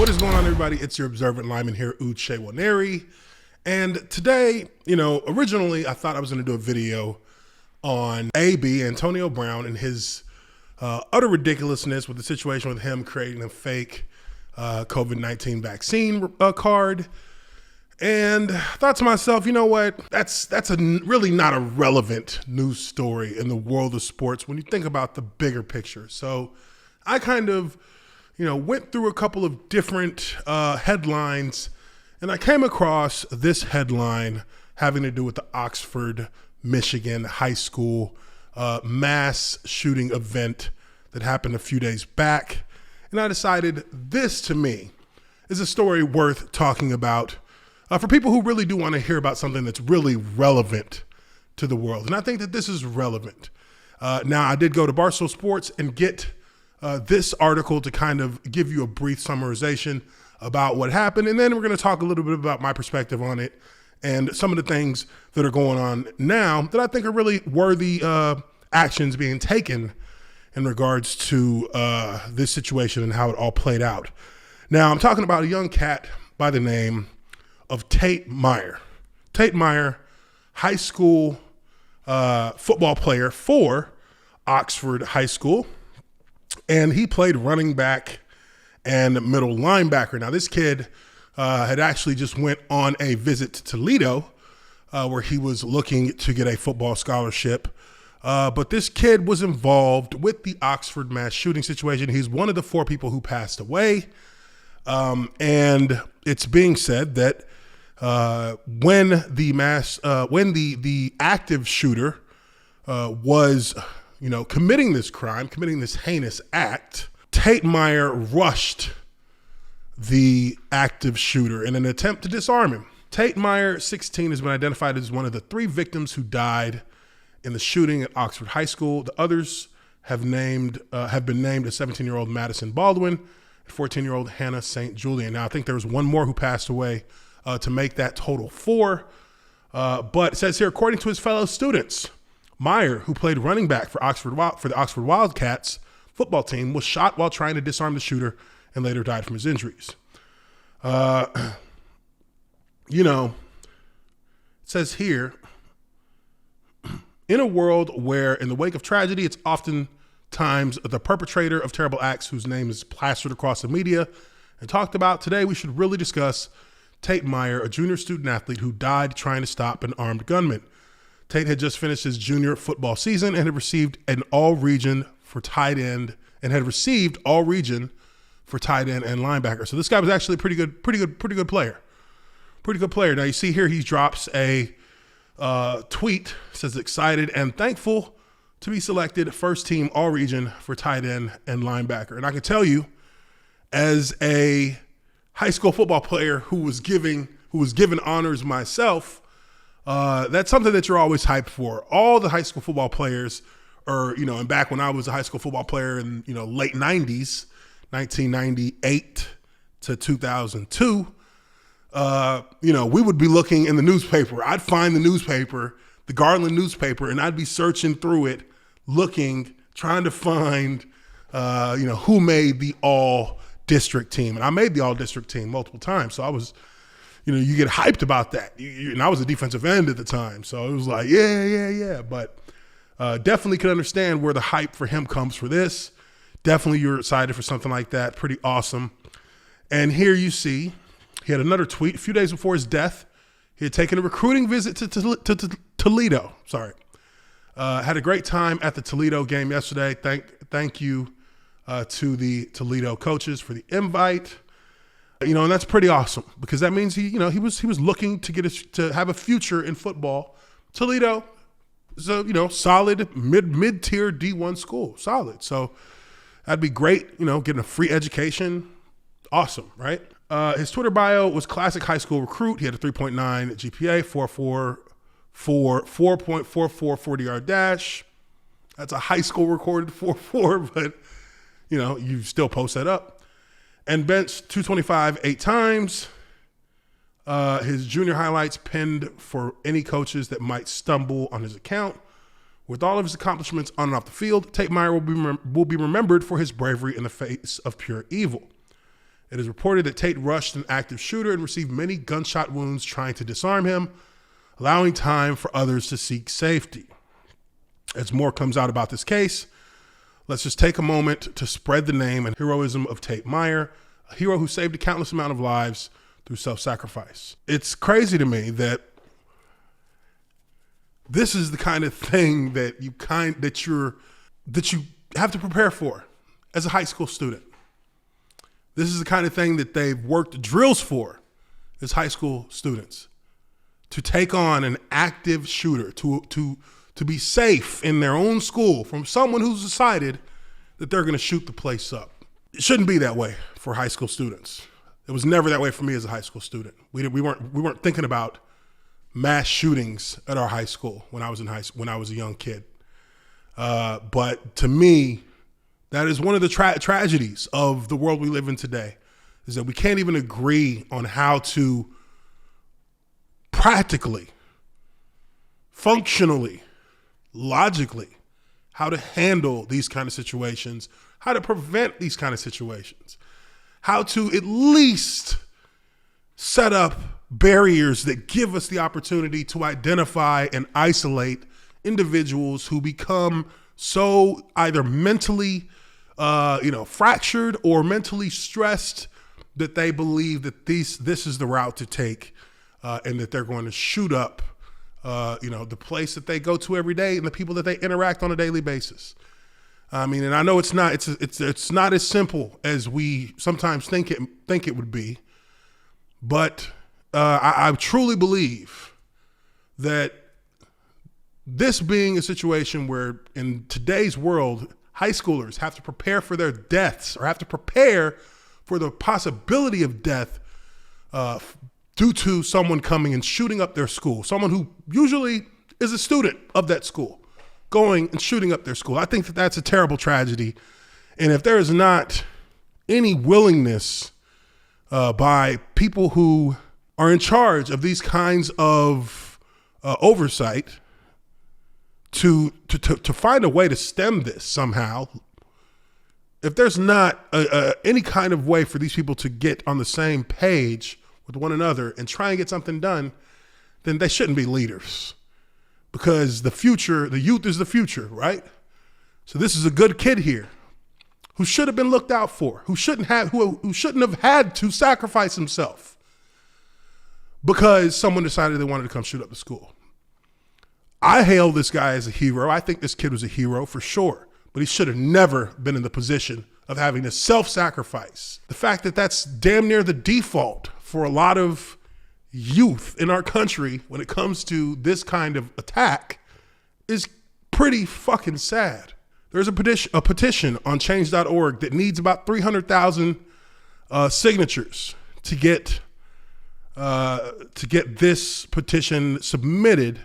What is going on, everybody? It's your observant lineman here, Uche Nwaneri. And today, originally I thought I was going to do a video on AB, Antonio Brown, and his utter ridiculousness with the situation with him creating a fake COVID-19 vaccine card. And I thought to myself, you know what? That's really not a relevant news story in the world of sports when you think about the bigger picture. So I kind of went through a couple of different headlines, and I came across this headline having to do with the Oxford, Michigan high school mass shooting event that happened a few days back. And I decided this, to me, is a story worth talking about for people who really do want to hear about something that's really relevant to the world. And I think that this is relevant. Now, I did go to Barstool Sports and get this article to kind of give you a brief summarization about what happened. And then we're going to talk a little bit about my perspective on it and some of the things that are going on now that I think are really worthy actions being taken in regards to this situation and how it all played out. Now, I'm talking about a young cat by the name of Tate Myre. Tate Myre, high school football player for Oxford High School. And he played running back and middle linebacker. Now, this kid had actually just went on a visit to Toledo where he was looking to get a football scholarship. But this kid was involved with the Oxford mass shooting situation. He's one of the 4 people who passed away. And it's being said that when the active shooter was committing this crime, committing this heinous act, Tate Myre rushed the active shooter in an attempt to disarm him. Tate Myre, 16, has been identified as one of the 3 victims who died in the shooting at Oxford High School. The others have been named a 17-year-old Madison Baldwin and 14-year-old Hannah St. Julian. Now, I think there was one more who passed away to make that total 4. But it says here, according to his fellow students, Myre, who played running back for the Oxford Wildcats football team, was shot while trying to disarm the shooter and later died from his injuries. It says here, in a world where in the wake of tragedy, it's oftentimes the perpetrator of terrible acts whose name is plastered across the media and talked about, today we should really discuss Tate Myre, a junior student athlete who died trying to stop an armed gunman. Tate had just finished his junior football season and had received an all-region for tight end and linebacker. So this guy was actually a pretty good player. Pretty good player. Now you see here he drops a tweet, says excited and thankful to be selected first team all-region for tight end and linebacker. And I can tell you, as a high school football player who was given honors myself, that's something that you're always hyped for. All the high school football players are, and back when I was a high school football player in, late 90s, 1998 to 2002, we would be looking in the newspaper. I'd find the newspaper, the Garland newspaper, and I'd be searching through it, trying to find, who made the all-district team. And I made the all-district team multiple times. So I was, you get hyped about that. And I was a defensive end at the time. So it was like, yeah. But definitely could understand where the hype for him comes for this. Definitely you're excited for something like that. Pretty awesome. And here you see, he had another tweet a few days before his death. He had taken a recruiting visit to Toledo. Had a great time at the Toledo game yesterday. Thank you to the Toledo coaches for the invite. And that's pretty awesome because that means he was looking to have a future in football. Toledo is a solid mid-tier D1 school, solid. So that'd be great. Getting a free education, awesome, right? His Twitter bio was classic high school recruit. He had a 3.9 GPA, 4.44 40-yard dash. That's a high school recorded 4.4, but you still post that up. And benched 225 8 times. His junior highlights pinned for any coaches that might stumble on his account. With all of his accomplishments on and off the field, Tate Myre will be remembered for his bravery in the face of pure evil. It is reported that Tate rushed an active shooter and received many gunshot wounds trying to disarm him, allowing time for others to seek safety. As more comes out about this case, let's just take a moment to spread the name and heroism of Tate Myre, a hero who saved a countless amount of lives through self-sacrifice. It's crazy to me that this is the kind of thing that you have to prepare for as a high school student. This is the kind of thing that they've worked drills for as high school students, to take on an active shooter, to be safe in their own school from someone who's decided that they're going to shoot the place up. It shouldn't be that way for high school students. It was never that way for me as a high school student. We weren't thinking about mass shootings at our high school when I was a young kid. But to me, that is one of the tragedies of the world we live in today, is that we can't even agree on how to practically, functionally, logically, how to handle these kind of situations, how to prevent these kind of situations, how to at least set up barriers that give us the opportunity to identify and isolate individuals who become so either mentally fractured or mentally stressed that they believe that this is the route to take, and that they're going to shoot up the place that they go to every day and the people that they interact on a daily basis. I mean, and I know it's not as simple as we sometimes think it would be, but I truly believe that this being a situation where in today's world, high schoolers have to prepare for their deaths or have to prepare for the possibility of death due to someone coming and shooting up their school, someone who usually is a student of that school going and shooting up their school. I think that that's a terrible tragedy. And if there is not any willingness by people who are in charge of these kinds of oversight to find a way to stem this somehow, if there's not any kind of way for these people to get on the same page with one another and try and get something done, then they shouldn't be leaders, because the youth is the future, right? So this is a good kid here who should have been looked out for, who shouldn't have had to sacrifice himself because someone decided they wanted to come shoot up the school. I hail this guy as a hero. I think this kid was a hero for sure, but he should have never been in the position of having to self-sacrifice. The fact that that's damn near the default for a lot of youth in our country when it comes to this kind of attack is pretty fucking sad. There's a petition on change.org that needs about 300,000 signatures to get this petition submitted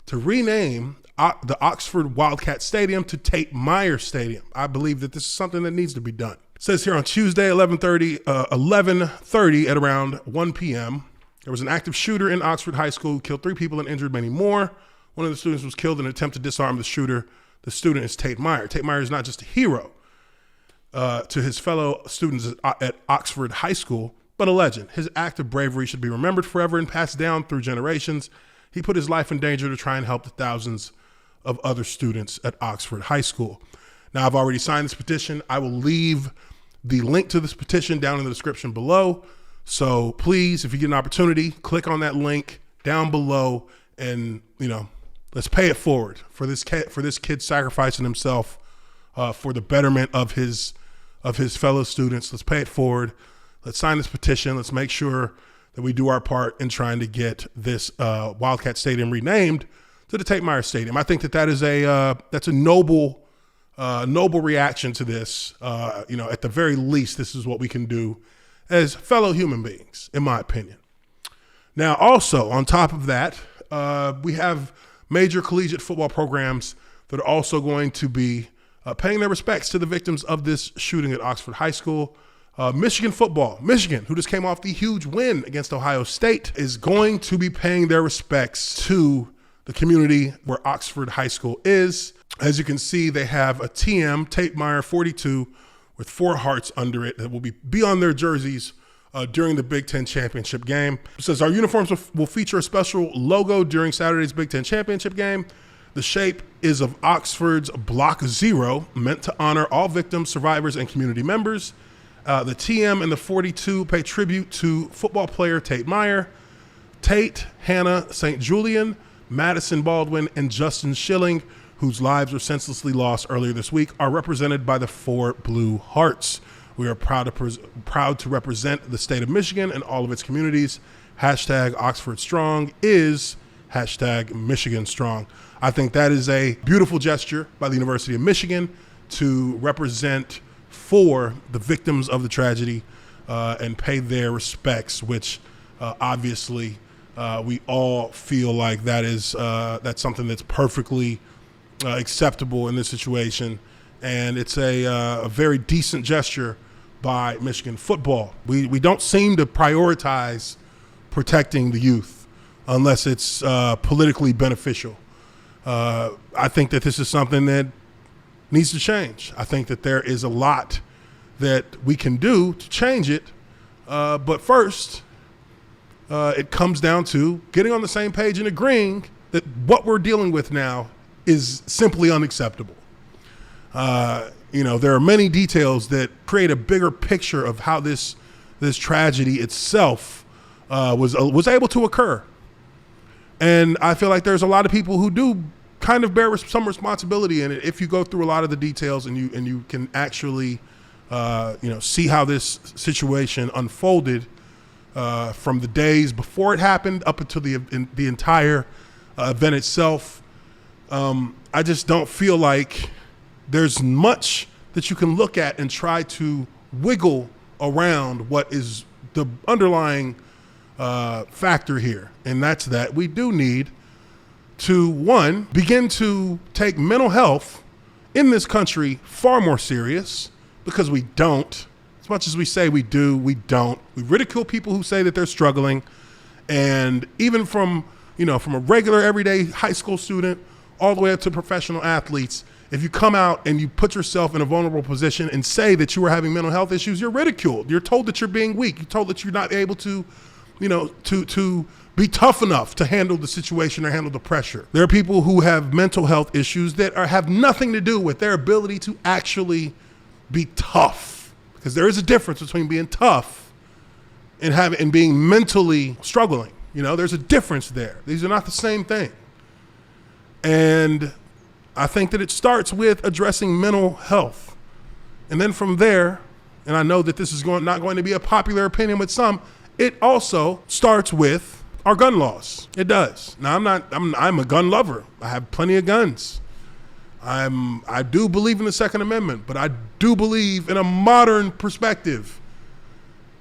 to rename the Oxford Wildcat Stadium to Tate Myre Stadium. I believe that this is something that needs to be done. It says here on Tuesday, 11:30 at around 1 p.m., there was an active shooter in Oxford High School who killed 3 people and injured many more. One of the students was killed in an attempt to disarm the shooter. The student is Tate Myre. Tate Myre is not just a hero to his fellow students at Oxford High School, but a legend. His act of bravery should be remembered forever and passed down through generations. He put his life in danger to try and help the thousands of other students at Oxford High School. Now, I've already signed this petition. I will leave the link to this petition down in the description below. So please, if you get an opportunity, click on that link down below and, let's pay it forward for this kid sacrificing himself for the betterment of his fellow students. Let's pay it forward. Let's sign this petition. Let's make sure that we do our part in trying to get this Wildcat Stadium renamed to the Tate Myre Stadium. I think that's a noble reaction to this. At the very least, this is what we can do as fellow human beings, in my opinion. Now, also on top of that, we have major collegiate football programs that are also going to be paying their respects to the victims of this shooting at Oxford High School. Michigan football, Michigan, who just came off the huge win against Ohio State, is going to be paying their respects to the community where Oxford High School is. As you can see, they have a TM, Tate Myre 42, with 4 hearts under it that will be on their jerseys during the Big Ten Championship game. It says our uniforms will feature a special logo during Saturday's Big Ten Championship game. The shape is of Oxford's Block Zero, meant to honor all victims, survivors, and community members. The TM and the 42 pay tribute to football player Tate Myre, Tate, Hannah St. Julian, Madison Baldwin, and Justin Schilling, whose lives were senselessly lost earlier this week, are represented by the 4 blue hearts. We are proud to represent the state of Michigan and all of its communities. Hashtag Oxford Strong is hashtag Michigan Strong. I think that is a beautiful gesture by the University of Michigan to represent for the victims of the tragedy and pay their respects, which obviously we all feel like that's something that's perfectly acceptable in this situation. And it's a very decent gesture by Michigan football. We don't seem to prioritize protecting the youth unless it's politically beneficial. I think that this is something that needs to change. I think that there is a lot that we can do to change it. But first, it comes down to getting on the same page and agreeing that what we're dealing with now is simply unacceptable. There are many details that create a bigger picture of how this tragedy itself was able to occur. And I feel like there's a lot of people who do kind of bear some responsibility in it if you go through a lot of the details and you can actually see how this situation unfolded from the days before it happened up until the entire event itself. I just don't feel like there's much that you can look at and try to wiggle around what is the underlying factor here. And that's that we do need to, one, begin to take mental health in this country far more serious, because we don't. As much as we say we do, we don't. We ridicule people who say that they're struggling. And even from a regular everyday high school student all the way up to professional athletes, if you come out and you put yourself in a vulnerable position and say that you are having mental health issues, you're ridiculed. You're told that you're being weak. You're told that you're not able to, to be tough enough to handle the situation or handle the pressure. There are people who have mental health issues that have nothing to do with their ability to actually be tough, because there is a difference between being tough and being mentally struggling. There's a difference there. These are not the same thing. And I think that it starts with addressing mental health. And then from there, and I know that this is not going to be a popular opinion with some, it also starts with our gun laws. It does. Now, I'm a gun lover. I have plenty of guns. I do believe in the Second Amendment, but I do believe in a modern perspective,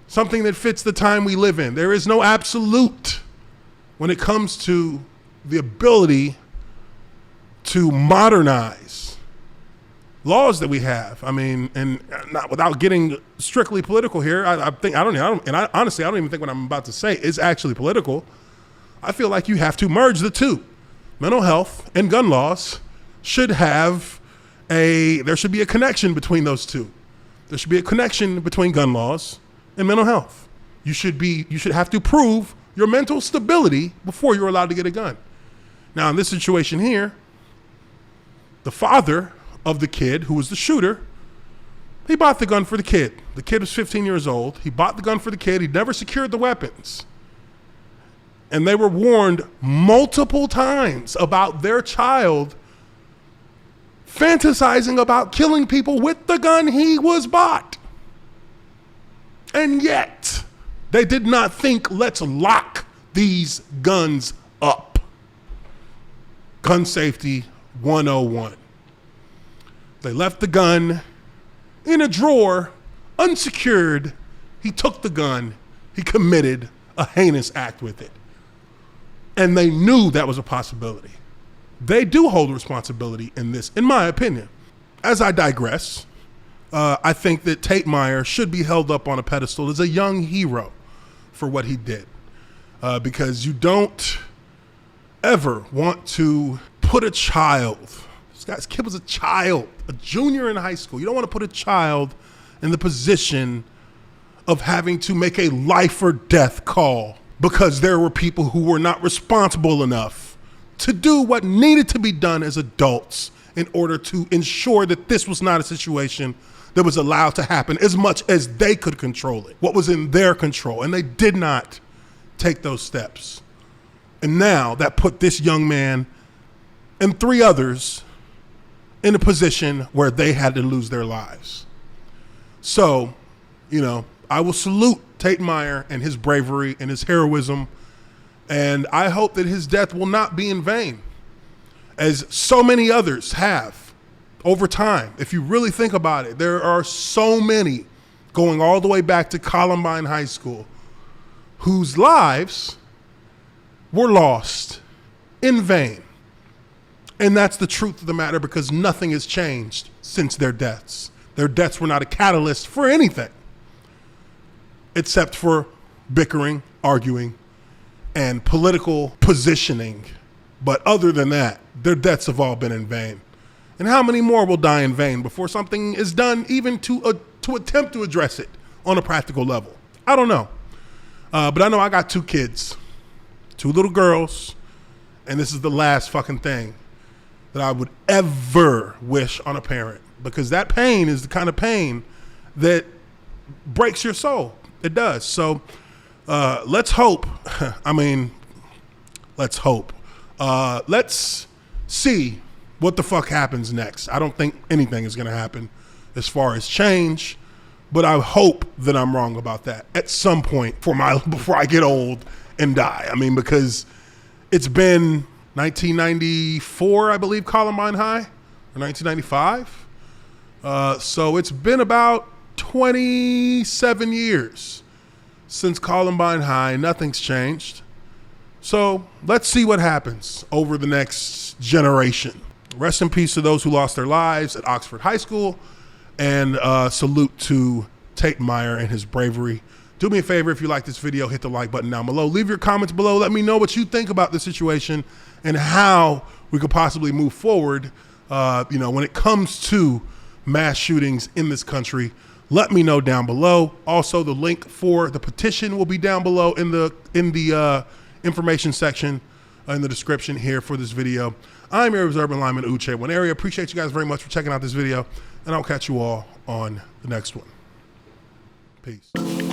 something that fits the time we live in. There is no absolute when it comes to the ability to modernize laws that we have. I mean, and not without getting strictly political here. Honestly, I don't even think what I'm about to say is actually political. I feel like you have to merge the two. Mental health and gun laws should there should be a connection between those two. There should be a connection between gun laws and mental health. You should have to prove your mental stability before you're allowed to get a gun. Now, in this situation here, the father of the kid who was the shooter, he bought the gun for the kid. The kid was 15 years old. He bought the gun for the kid. He never secured the weapons. And they were warned multiple times about their child fantasizing about killing people with the gun he was bought. And yet, they did not think, let's lock these guns up. Gun safety 101. They left the gun in a drawer, unsecured. He took the gun. He committed a heinous act with it. And they knew that was a possibility. They do hold responsibility in this, in my opinion. As I digress, I think that Tate Myre should be held up on a pedestal as a young hero for what he did. Because you don't ever want to put a child, this kid was a child, a junior in high school. You don't want to put a child in the position of having to make a life or death call because there were people who were not responsible enough to do what needed to be done as adults in order to ensure that this was not a situation that was allowed to happen as much as they could control it, what was in their control. And they did not take those steps. And now that put this young man and 3 others in a position where they had to lose their lives. So, you know, I will salute Tate Myre and his bravery and his heroism, and I hope that his death will not be in vain, as so many others have over time. If you really think about it, there are so many going all the way back to Columbine High School whose lives were lost in vain. And that's the truth of the matter, because nothing has changed since their deaths. Their deaths were not a catalyst for anything except for bickering, arguing, and political positioning. But other than that, their deaths have all been in vain. And how many more will die in vain before something is done even to attempt to address it on a practical level? I don't know. But I know I got 2 kids, 2 little girls, and this is the last fucking thing that I would ever wish on a parent, because that pain is the kind of pain that breaks your soul. It does. So let's hope. I mean, let's hope. Let's see what the fuck happens next. I don't think anything is going to happen as far as change, but I hope that I'm wrong about that at some point before I get old and die. I mean, because it's been 1994, I believe, Columbine High, or 1995. So it's been about 27 years since Columbine High. Nothing's changed. So let's see what happens over the next generation. Rest in peace to those who lost their lives at Oxford High School, and salute to Tate Myre and his bravery. Do me a favor, if you like this video, hit the like button down below. Leave your comments below. Let me know what you think about the situation and how we could possibly move forward, when it comes to mass shootings in this country. Let me know down below. Also, the link for the petition will be down below in the information section in the description here for this video. I'm your Urban Lineman, Uche Nwaneri. Appreciate you guys very much for checking out this video, and I'll catch you all on the next one. Peace.